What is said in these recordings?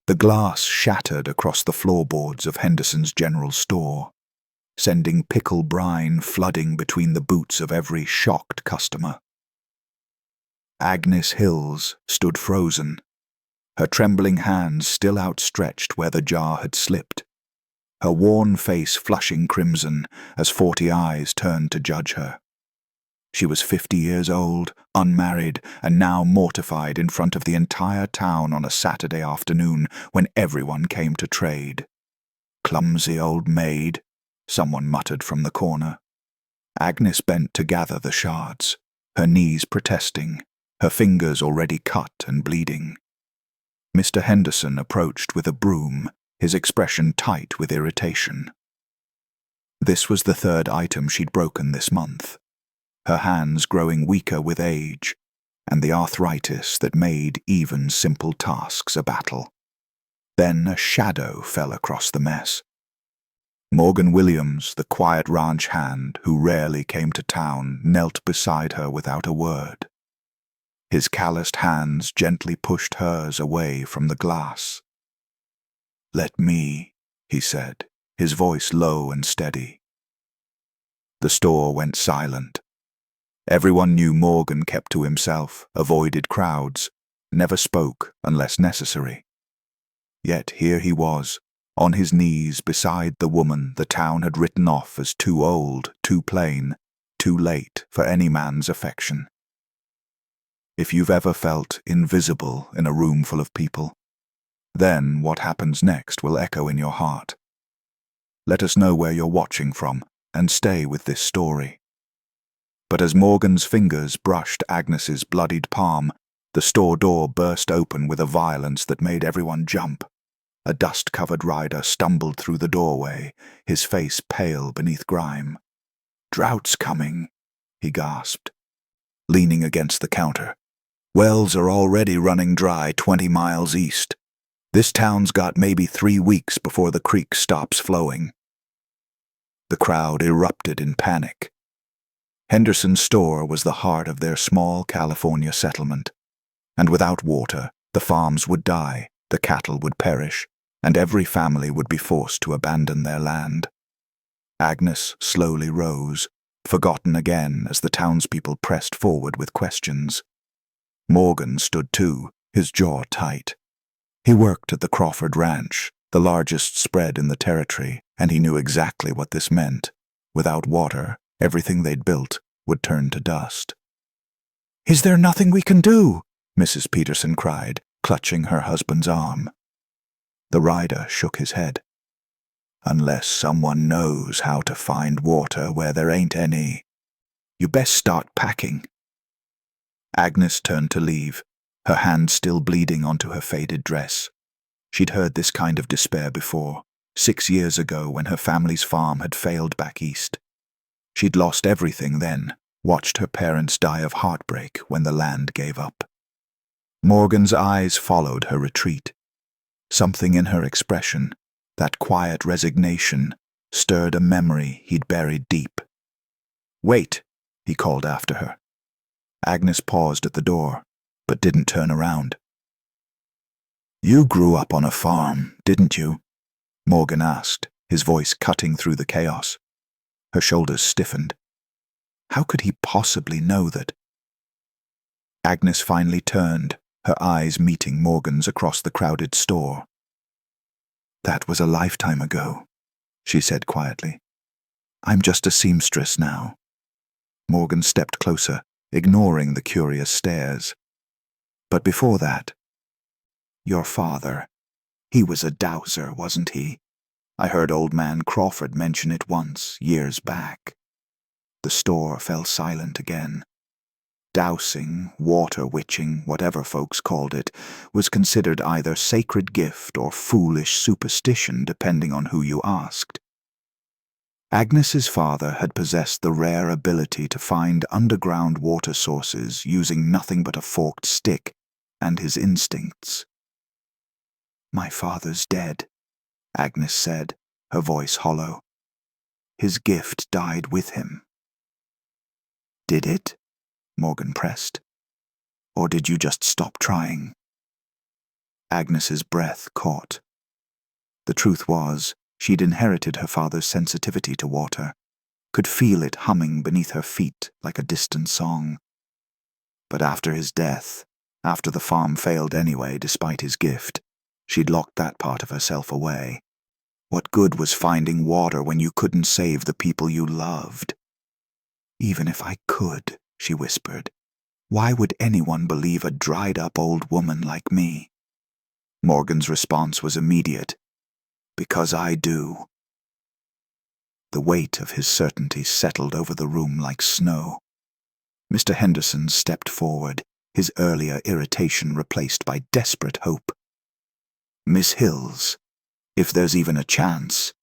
The glass shattered across the floorboards of Henderson's general store, sending pickle brine flooding between the boots of every shocked customer. Agnes Hills stood frozen, her trembling hands still outstretched where the jar had slipped, her worn face flushing crimson as 40 eyes turned to judge her. She was 50 years old, unmarried, and now mortified in front of the entire town on a Saturday afternoon when everyone came to trade. "Clumsy old maid," someone muttered from the corner. Agnes bent to gather the shards, her knees protesting, her fingers already cut and bleeding. Mr. Henderson approached with a broom, his expression tight with irritation. This was the 3rd item she'd broken this month, her hands growing weaker with age, and the arthritis that made even simple tasks a battle. Then a shadow fell across the mess. Morgan Williams, the quiet ranch hand who rarely came to town, knelt beside her without a word. His calloused hands gently pushed hers away from the glass. "Let me," he said, his voice low and steady. The store went silent. Everyone knew Morgan kept to himself, avoided crowds, never spoke unless necessary. Yet here he was, on his knees beside the woman the town had written off as too old, too plain, too late for any man's affection. If you've ever felt invisible in a room full of people, then what happens next will echo in your heart. Let us know where you're watching from, and stay with this story. But as Morgan's fingers brushed Agnes's bloodied palm, the store door burst open with a violence that made everyone jump. A dust-covered rider stumbled through the doorway, his face pale beneath grime. "Drought's coming," he gasped, leaning against the counter. "Wells are already running dry 20 miles east. This town's got maybe 3 weeks before the creek stops flowing." The crowd erupted in panic. Henderson's store was the heart of their small California settlement, and without water, the farms would die, the cattle would perish, and every family would be forced to abandon their land. Agnes slowly rose, forgotten again as the townspeople pressed forward with questions. Morgan stood too, his jaw tight. He worked at the Crawford Ranch, the largest spread in the territory, and he knew exactly what this meant. Without water, everything they'd built would turn to dust. "Is there nothing we can do?" Mrs. Peterson cried, clutching her husband's arm. The rider shook his head. "Unless someone knows how to find water where there ain't any. You best start packing." Agnes turned to leave, her hand still bleeding onto her faded dress. She'd heard this kind of despair before, 6 years ago when her family's farm had failed back east. She'd lost everything then, watched her parents die of heartbreak when the land gave up. Morgan's eyes followed her retreat. Something in her expression, that quiet resignation, stirred a memory he'd buried deep. "Wait," he called after her. Agnes paused at the door, but didn't turn around. "You grew up on a farm, didn't you?" Morgan asked, his voice cutting through the chaos. Her shoulders stiffened. How could he possibly know that? Agnes finally turned, her eyes meeting Morgan's across the crowded store. "That was a lifetime ago," she said quietly. "I'm just a seamstress now." Morgan stepped closer, ignoring the curious stares. "But before that, your father, he was a dowser, wasn't he? I heard old man Crawford mention it once, years back." The store fell silent again. Dowsing, water witching, whatever folks called it, was considered either sacred gift or foolish superstition depending on who you asked. Agnes's father had possessed the rare ability to find underground water sources using nothing but a forked stick and his instincts. "My father's dead," Agnes said, her voice hollow. "His gift died with him." "Did it?" Morgan pressed. "Or did you just stop trying?" Agnes's breath caught. The truth was, she'd inherited her father's sensitivity to water, could feel it humming beneath her feet like a distant song. But after his death, after the farm failed anyway despite his gift, she'd locked that part of herself away. What good was finding water when you couldn't save the people you loved? Even if I could, she whispered, why would anyone believe a dried-up old woman like me? Morgan's response was immediate. Because I do. The weight of his certainty settled over the room like snow. Mr. Henderson stepped forward, his earlier irritation replaced by desperate hope. Miss Hills, if there's even a chance.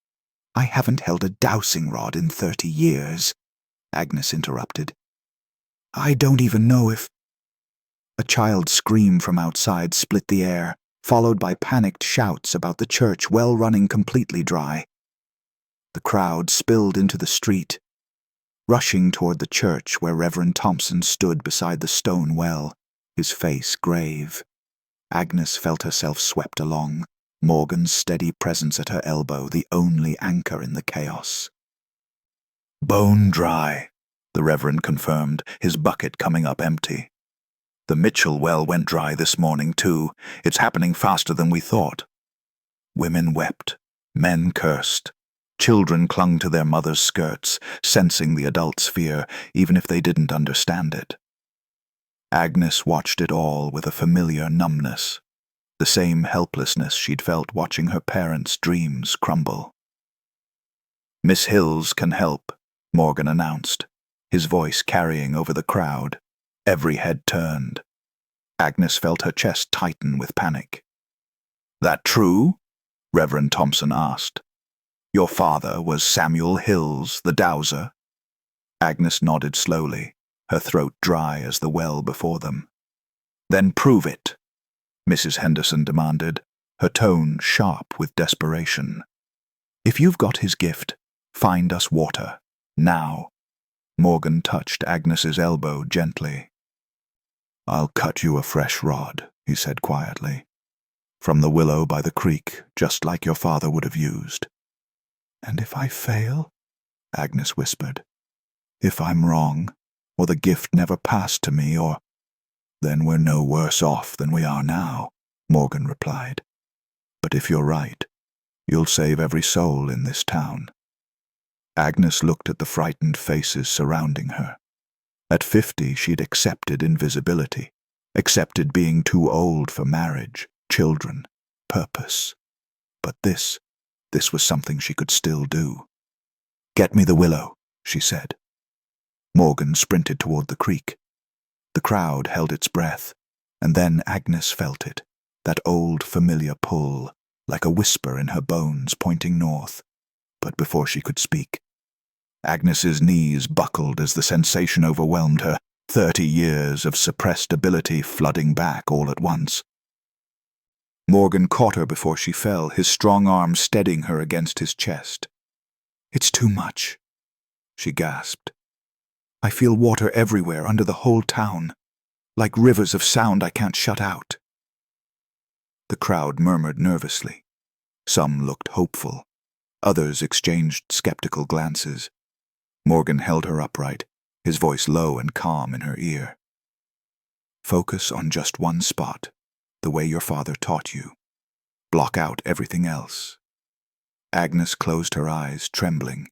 I haven't held a dowsing rod in 30 years, Agnes interrupted. I don't even know if... A child's scream from outside split the air, followed by panicked shouts about the church well running completely dry. The crowd spilled into the street, rushing toward the church where Reverend Thompson stood beside the stone well, his face grave. Agnes felt herself swept along, Morgan's steady presence at her elbow the only anchor in the chaos. Bone dry, the Reverend confirmed, his bucket coming up empty. The Mitchell well went dry this morning, too. It's happening faster than we thought. Women wept. Men cursed. Children clung to their mothers' skirts, sensing the adults' fear, even if they didn't understand it. Agnes watched it all with a familiar numbness, the same helplessness she'd felt watching her parents' dreams crumble. Miss Hills can help, Morgan announced, his voice carrying over the crowd. Every head turned. Agnes felt her chest tighten with panic. That true? Reverend Thompson asked. Your father was Samuel Hills, the dowser? Agnes nodded slowly, her throat dry as the well before them. Then prove it, Mrs. Henderson demanded, her tone sharp with desperation. If you've got his gift, find us water, now. Morgan touched Agnes's elbow gently. I'll cut you a fresh rod, he said quietly. From the willow by the creek, just like your father would have used. And if I fail? Agnes whispered. If I'm wrong, or the gift never passed to me, or... Then we're no worse off than we are now, Morgan replied. But if you're right, you'll save every soul in this town. Agnes looked at the frightened faces surrounding her. At 50, she'd accepted invisibility, accepted being too old for marriage, children, purpose. But this was something she could still do. Get me the willow, she said. Morgan sprinted toward the creek. The crowd held its breath, and then Agnes felt it, that old familiar pull, like a whisper in her bones pointing north. But before she could speak, Agnes's knees buckled as the sensation overwhelmed her, 30 years of suppressed ability flooding back all at once. Morgan caught her before she fell, his strong arm steadying her against his chest. It's too much, she gasped. I feel water everywhere under the whole town, like rivers of sound I can't shut out. The crowd murmured nervously. Some looked hopeful. Others exchanged skeptical glances. Morgan held her upright, his voice low and calm in her ear. Focus on just one spot, the way your father taught you. Block out everything else. Agnes closed her eyes, trembling.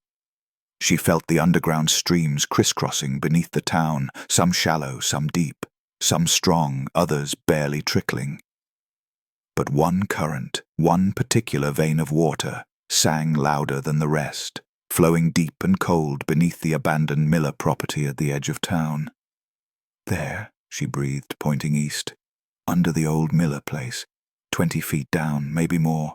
She felt the underground streams crisscrossing beneath the town, some shallow, some deep, some strong, others barely trickling. But one current, one particular vein of water, sang louder than the rest, flowing deep and cold beneath the abandoned Miller property at the edge of town. There, she breathed, pointing east, under the old Miller place, 20 feet down, maybe more.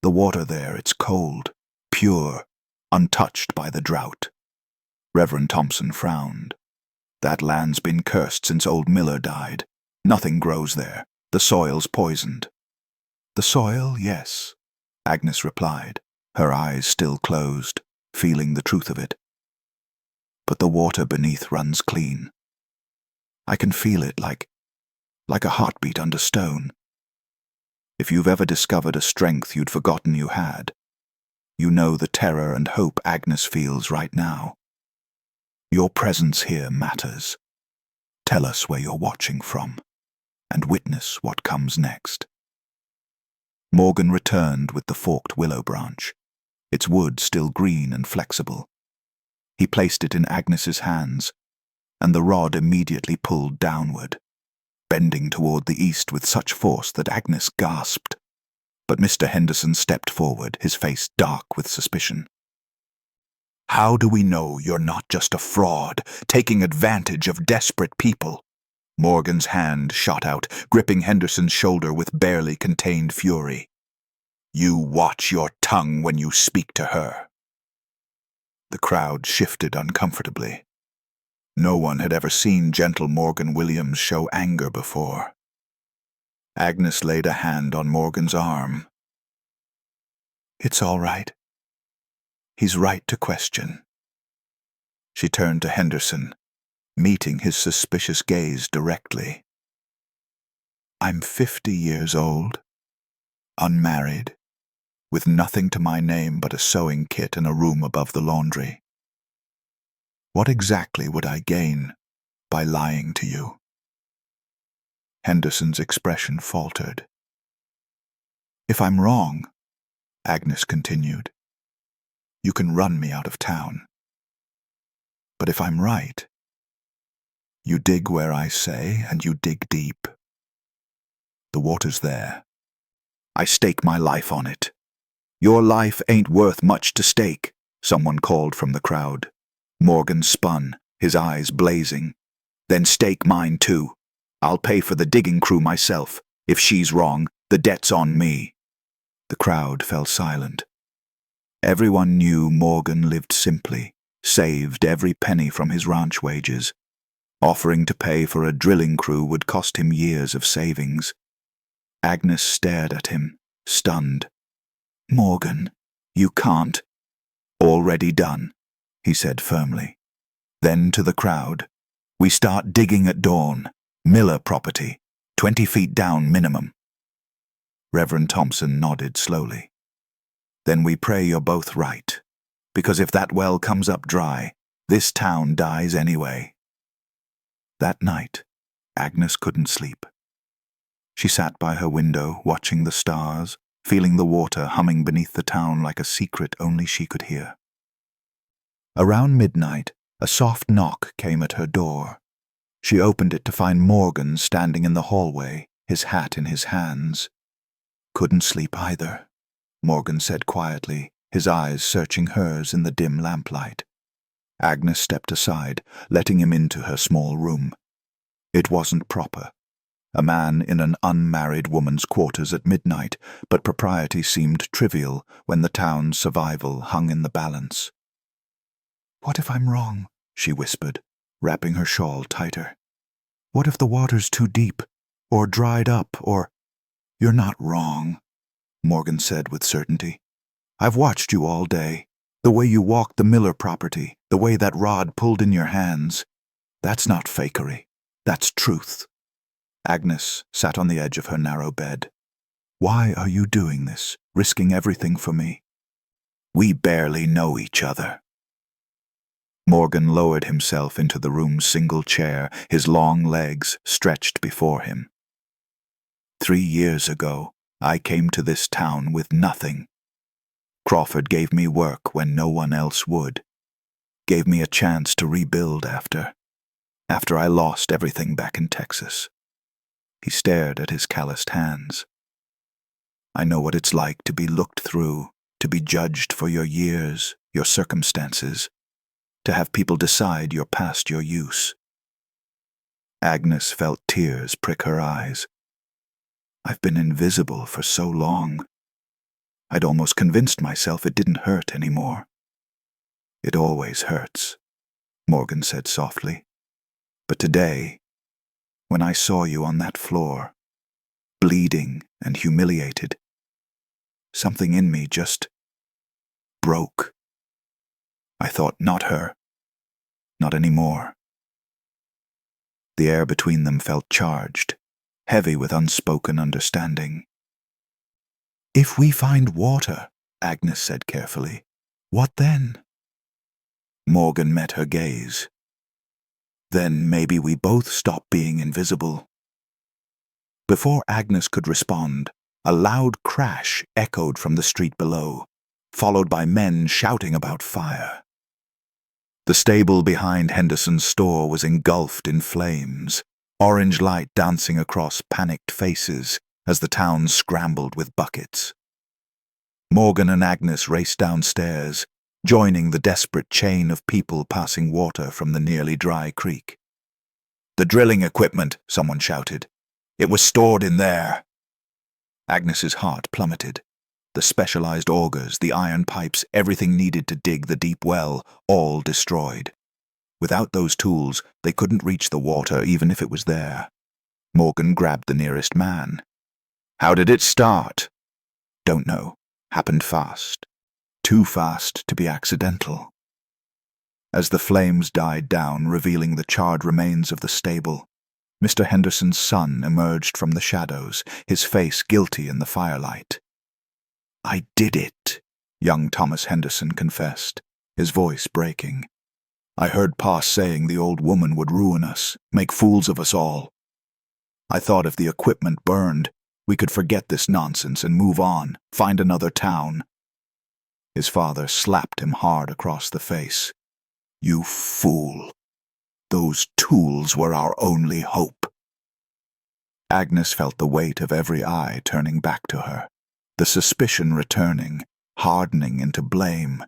The water there, it's cold, pure, untouched by the drought. Reverend Thompson frowned. That land's been cursed since old Miller died. Nothing grows there. The soil's poisoned. The soil, yes, Agnes replied, her eyes still closed, feeling the truth of it. But the water beneath runs clean. I can feel it like a heartbeat under stone. If you've ever discovered a strength you'd forgotten you had, you know the terror and hope Agnes feels right now. Your presence here matters. Tell us where you're watching from, and witness what comes next. Morgan returned with the forked willow branch, its wood still green and flexible. He placed it in Agnes's hands, and the rod immediately pulled downward, bending toward the east with such force that Agnes gasped. But Mr. Henderson stepped forward, his face dark with suspicion. "How do we know you're not just a fraud, taking advantage of desperate people?" Morgan's hand shot out, gripping Henderson's shoulder with barely contained fury. "You watch your tongue when you speak to her." The crowd shifted uncomfortably. No one had ever seen gentle Morgan Williams show anger before. Agnes laid a hand on Morgan's arm. "It's all right. He's right to question." She turned to Henderson, meeting his suspicious gaze directly. "I'm 50 years old, unmarried, with nothing to my name but a sewing kit and a room above the laundry. What exactly would I gain by lying to you?" Henderson's expression faltered. "If I'm wrong," Agnes continued, "you can run me out of town. But if I'm right, you dig where I say and you dig deep. The water's there. I stake my life on it." "Your life ain't worth much to stake," someone called from the crowd. Morgan spun, his eyes blazing. "Then stake mine too. I'll pay for the digging crew myself. If she's wrong, the debt's on me." The crowd fell silent. Everyone knew Morgan lived simply, saved every penny from his ranch wages. Offering to pay for a drilling crew would cost him years of savings. Agnes stared at him, stunned. "Morgan, you can't." "Already done," he said firmly. Then to the crowd, "We start digging at dawn. Miller property, 20 feet down minimum." Reverend Thompson nodded slowly. "Then we pray you're both right, because if that well comes up dry, this town dies anyway." That night, Agnes couldn't sleep. She sat by her window, watching the stars, feeling the water humming beneath the town like a secret only she could hear. Around midnight, a soft knock came at her door. She opened it to find Morgan standing in the hallway, his hat in his hands. "Couldn't sleep either," Morgan said quietly, his eyes searching hers in the dim lamplight. Agnes stepped aside, letting him into her small room. It wasn't proper. A man in an unmarried woman's quarters at midnight, but propriety seemed trivial when the town's survival hung in the balance. "What if I'm wrong?" she whispered, wrapping her shawl tighter. "What if the water's too deep, or dried up, or—" "You're not wrong," Morgan said with certainty. "I've watched you all day. The way you walked the Miller property, the way that rod pulled in your hands. That's not fakery. That's truth." Agnes sat on the edge of her narrow bed. "Why are you doing this, risking everything for me?" "We barely know each other." Morgan lowered himself into the room's single chair, his long legs stretched before him. 3 years ago, I came to this town with nothing. Crawford gave me work when no one else would. Gave me a chance to rebuild after I lost everything back in Texas. He stared at his calloused hands. "I know what it's like to be looked through, to be judged for your years, your circumstances, to have people decide you're past your use." Agnes felt tears prick her eyes. "I've been invisible for so long. I'd almost convinced myself it didn't hurt anymore." "It always hurts," Morgan said softly. "But today, when I saw you on that floor, bleeding and humiliated, something in me just broke. I thought, not her, not anymore." The air between them felt charged, heavy with unspoken understanding. If we find water, Agnes said carefully, what then? Morgan met her gaze. Then maybe we both stop being invisible. Before Agnes could respond, a loud crash echoed from the street below, followed by men shouting about fire. The stable behind Henderson's store was engulfed in flames, orange light dancing across panicked faces as the town scrambled with buckets. Morgan and Agnes raced downstairs, joining the desperate chain of people passing water from the nearly dry creek. "The drilling equipment," someone shouted. "It was stored in there." Agnes's heart plummeted. The specialized augers, the iron pipes, everything needed to dig the deep well, all destroyed. Without those tools, they couldn't reach the water even if it was there. Morgan grabbed the nearest man. "How did it start?" "Don't know. Happened fast. Too fast to be accidental." As the flames died down, revealing the charred remains of the stable, Mr. Henderson's son emerged from the shadows, his face guilty in the firelight. "I did it," young Thomas Henderson confessed, his voice breaking. "I heard Pa saying the old woman would ruin us, make fools of us all. I thought if the equipment burned, we could forget this nonsense and move on, find another town." His father slapped him hard across the face. "You fool! Those tools were our only hope." Agnes felt the weight of every eye turning back to her, the suspicion returning, hardening into blame.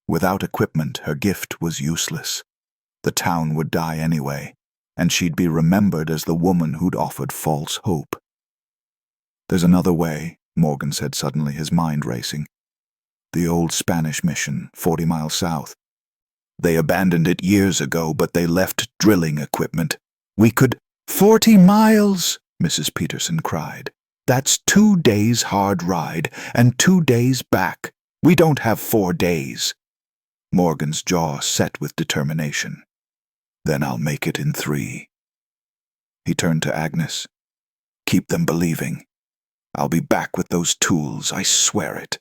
Without equipment, her gift was useless. The town would die anyway, and she'd be remembered as the woman who'd offered false hope. "There's another way," Morgan said suddenly, his mind racing. "The old Spanish mission, 40 miles south. They abandoned it years ago, but they left drilling equipment. We could—" "40 miles!" Mrs. Peterson cried. "That's 2 days' hard ride, and 2 days back. We don't have 4 days." Morgan's jaw set with determination. "Then I'll make it in 3. He turned to Agnes. "Keep them believing. I'll be back with those tools, I swear it."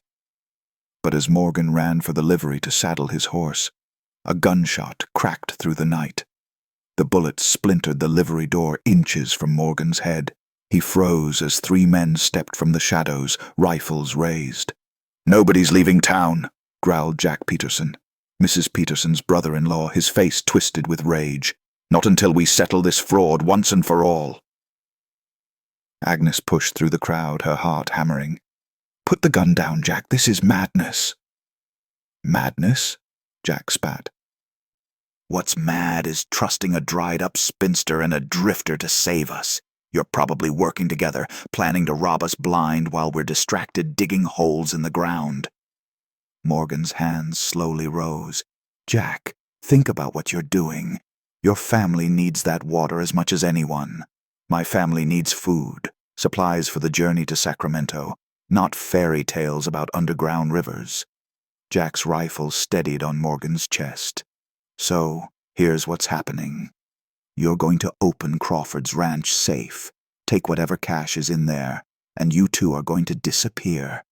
But as Morgan ran for the livery to saddle his horse, a gunshot cracked through the night. The bullet splintered the livery door inches from Morgan's head. He froze as 3 men stepped from the shadows, rifles raised. "Nobody's leaving town," growled Jack Peterson, Mrs. Peterson's brother-in-law, his face twisted with rage. "Not until we settle this fraud once and for all." Agnes pushed through the crowd, her heart hammering. "Put the gun down, Jack. This is madness." "Madness?" Jack spat. "What's mad is trusting a dried-up spinster and a drifter to save us. You're probably working together, planning to rob us blind while we're distracted digging holes in the ground." Morgan's hands slowly rose. "Jack, think about what you're doing. Your family needs that water as much as anyone. My family needs food, supplies for the journey to Sacramento, not fairy tales about underground rivers." Jack's rifle steadied on Morgan's chest. "So, here's what's happening. You're going to open Crawford's ranch safe, take whatever cash is in there, and you two are going to disappear.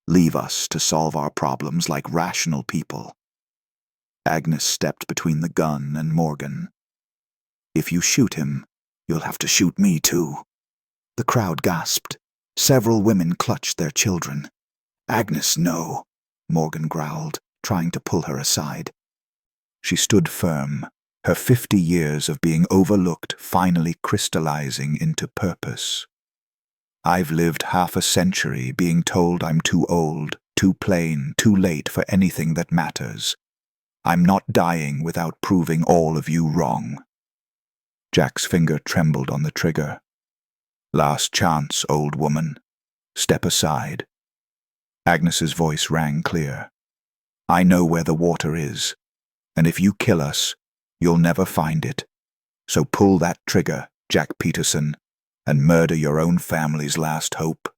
Leave us to solve our problems like rational people." Agnes stepped between the gun and Morgan. "If you shoot him, you'll have to shoot me too." The crowd gasped. Several women clutched their children. "Agnes, no," Morgan growled, trying to pull her aside. She stood firm, her 50 years of being overlooked finally crystallizing into purpose. "I've lived half a century being told I'm too old, too plain, too late for anything that matters. I'm not dying without proving all of you wrong." Jack's finger trembled on the trigger. "Last chance, old woman. Step aside." Agnes's voice rang clear. "I know where the water is, and if you kill us, you'll never find it. So pull that trigger, Jack Peterson, and murder your own family's last hope."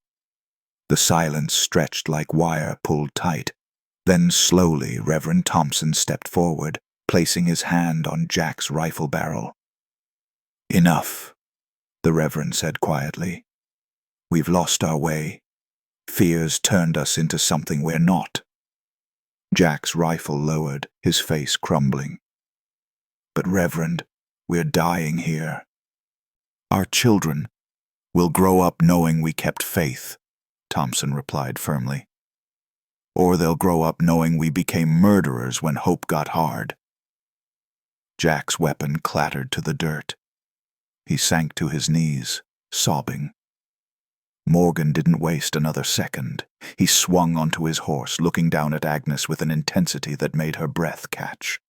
The silence stretched like wire pulled tight. Then slowly Reverend Thompson stepped forward, placing his hand on Jack's rifle barrel. "Enough," the Reverend said quietly. "We've lost our way. Fears turned us into something we're not. Jack's rifle lowered, his face crumbling. But Reverend, we're dying here. Our children will grow up knowing we kept faith, Thompson replied firmly. Or they'll grow up knowing we became murderers when hope got hard. Jack's weapon clattered to the dirt. He sank to his knees, sobbing. Morgan didn't waste another second. He swung onto his horse, looking down at Agnes with an intensity that made her breath catch.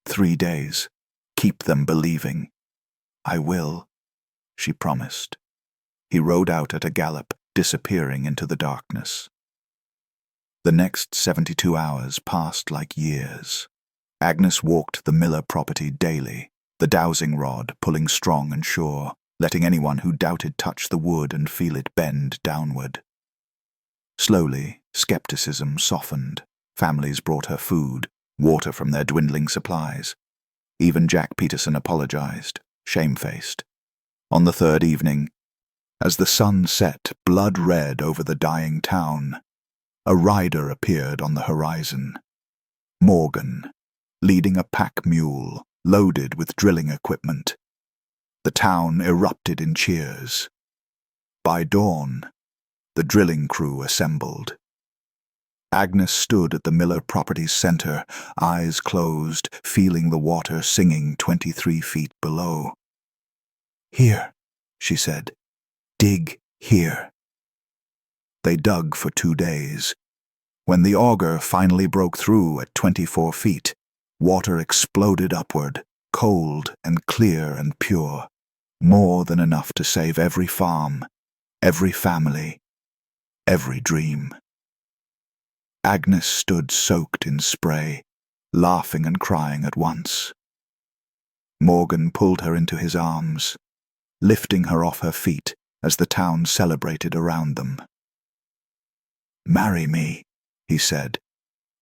3 days. Keep them believing. I will, she promised. He rode out at a gallop, disappearing into the darkness. The next 72 hours passed like years. Agnes walked the Miller property daily, the dowsing rod pulling strong and sure, letting anyone who doubted touch the wood and feel it bend downward. Slowly, skepticism softened. Families brought her food, water from their dwindling supplies. Even Jack Peterson apologized, shamefaced. On the 3rd evening, as the sun set blood-red over the dying town, a rider appeared on the horizon. Morgan, leading a pack mule loaded with drilling equipment. The town erupted in cheers. By dawn, the drilling crew assembled. Agnes stood at the Miller property's center, eyes closed, feeling the water singing 23 feet below. Here, she said. Dig here. They dug for 2 days. When the auger finally broke through at 24 feet, water exploded upward, cold and clear and pure, more than enough to save every farm, every family, every dream. Agnes stood soaked in spray, laughing and crying at once. Morgan pulled her into his arms, lifting her off her feet as the town celebrated around them. "Marry me," he said,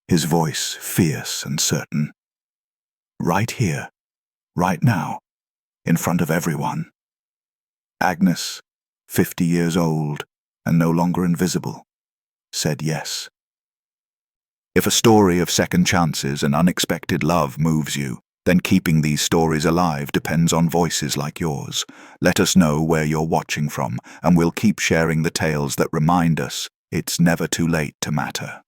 his voice fierce and certain. "Right here, right now, in front of everyone." Agnes, 50 years old and no longer invisible, said yes. If a story of second chances and unexpected love moves you, then keeping these stories alive depends on voices like yours. Let us know where you're watching from, and we'll keep sharing the tales that remind us it's never too late to matter.